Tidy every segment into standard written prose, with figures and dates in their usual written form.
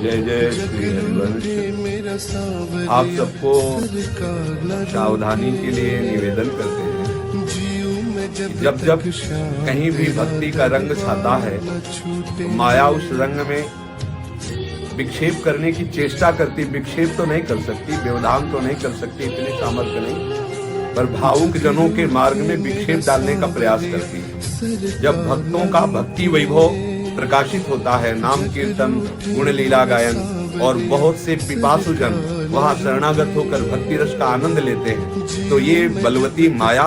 जय जय श्री हरिवंश। आप सबको सावधानी के लिए निवेदन करते हैं, जब जब कहीं भी भक्ति का रंग छाता है तो माया उस रंग में विक्षेप करने की चेष्टा करती। विक्षेप तो नहीं कर सकती, व्यवधान तो नहीं कर सकती, इतने सामर्थ्य नहीं, पर भावुक जनों के मार्ग में विक्षेप डालने का प्रयास करती है। जब भक्तों का भक्ति वैभव प्रकाशित होता है, नाम कीर्तन गुण लीला गायन और बहुत से पिपासु जन वहाँ शरणागत होकर भक्ति रस का आनंद लेते हैं, तो ये बलवती माया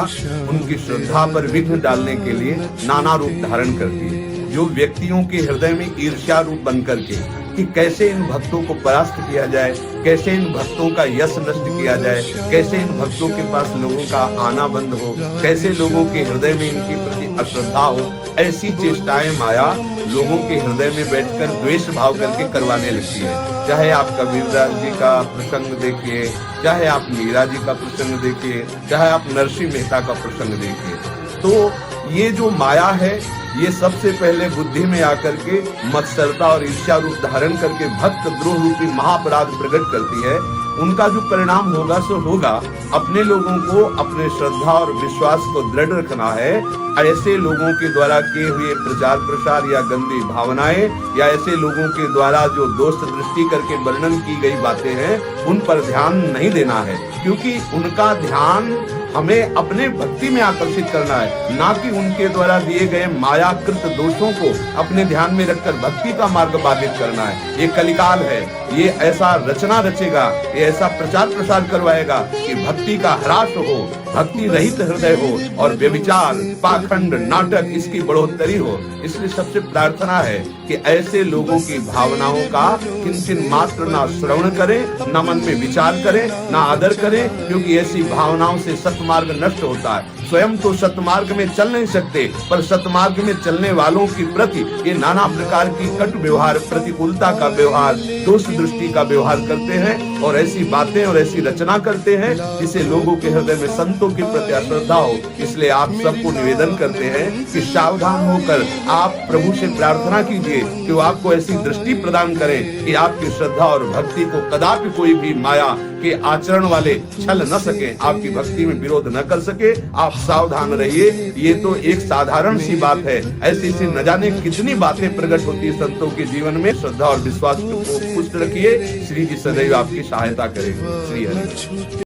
उनकी श्रद्धा पर विघ्न डालने के लिए नाना रूप धारण करती है। जो व्यक्तियों के हृदय में ईर्ष्या रूप बन करके कि कैसे इन भक्तों को परास्त किया जाए, कैसे इन भक्तों का यश नष्ट किया जाए, कैसे इन भक्तों के पास लोगों का आना बंद हो, कैसे लोगों के हृदय में इनके प्रति अश्रद्धा हो, ऐसी चेष्टाएं माया लोगों के हृदय में बैठकर द्वेष भाव करके करवाने लगती है। चाहे आप कबीरदास जी का प्रसंग देखिए, चाहे आप मीरा जी का प्रसंग देखिए, चाहे आप नरसिंह मेहता का प्रसंग देखिए, तो ये जो माया है ये सबसे पहले बुद्धि में आकर के मत्सरता और ईर्ष्या रूप धारण करके भक्त द्रोह रूपी महापराध प्रकट करती है। उनका जो परिणाम होगा सो होगा। अपने लोगों को अपने श्रद्धा और विश्वास को दृढ़ रखना है। ऐसे लोगों के द्वारा किए हुए प्रचार प्रसार या गंदी भावनाएं या ऐसे लोगों के द्वारा जो दोष दृष्टि करके वर्णन की गई बातें हैं उन पर ध्यान नहीं देना है, क्योंकि उनका ध्यान हमें अपने भक्ति में आकर्षित करना है, ना कि उनके द्वारा दिए गए मायाकृत दोषों को अपने ध्यान में रखकर भक्ति का मार्ग बाधित करना है। ये कलिकाल है, ये ऐसा रचना रचेगा, ये ऐसा प्रचार प्रसार करवाएगा कि भक्ति का ह्रास हो, भक्ति रहित हृदय हो और व्यभिचार पाखंड नाटक इसकी बढ़ोतरी हो। इसलिए सबसे प्रार्थना है कि ऐसे लोगों की भावनाओं का किंचित मात्र ना श्रवण करें, ना मन में विचार करें, ना आदर करें, क्योंकि ऐसी भावनाओं से सतमार्ग नष्ट होता है। स्वयं तो सतमार्ग में चल नहीं सकते, पर सतमार्ग में चलने वालों की प्रति ये नाना प्रकार की कटु व्यवहार, प्रतिकूलता का व्यवहार, दोष दृष्टि का व्यवहार करते हैं और ऐसी बातें और ऐसी रचना करते हैं जिससे लोगों के हृदय में संतों के प्रति अश्रद्धा हो। इसलिए आप सबको निवेदन करते हैं कि सावधान होकर आप प्रभु से प्रार्थना कीजिए कि वो आपको ऐसी दृष्टि प्रदान करें कि आपकी श्रद्धा और भक्ति को कदापि कोई भी माया के आचरण वाले छल न सके, आपकी भक्ति में विरोध न कर सके। आप सावधान रहिए। ये तो एक साधारण सी बात है, ऐसी सी न जाने कितनी बातें प्रकट होती है संतों के जीवन में। श्रद्धा और विश्वास को पुष्ट रखिए। श्री जी सदैव आपकी सहायता करेंगे। श्री हरि।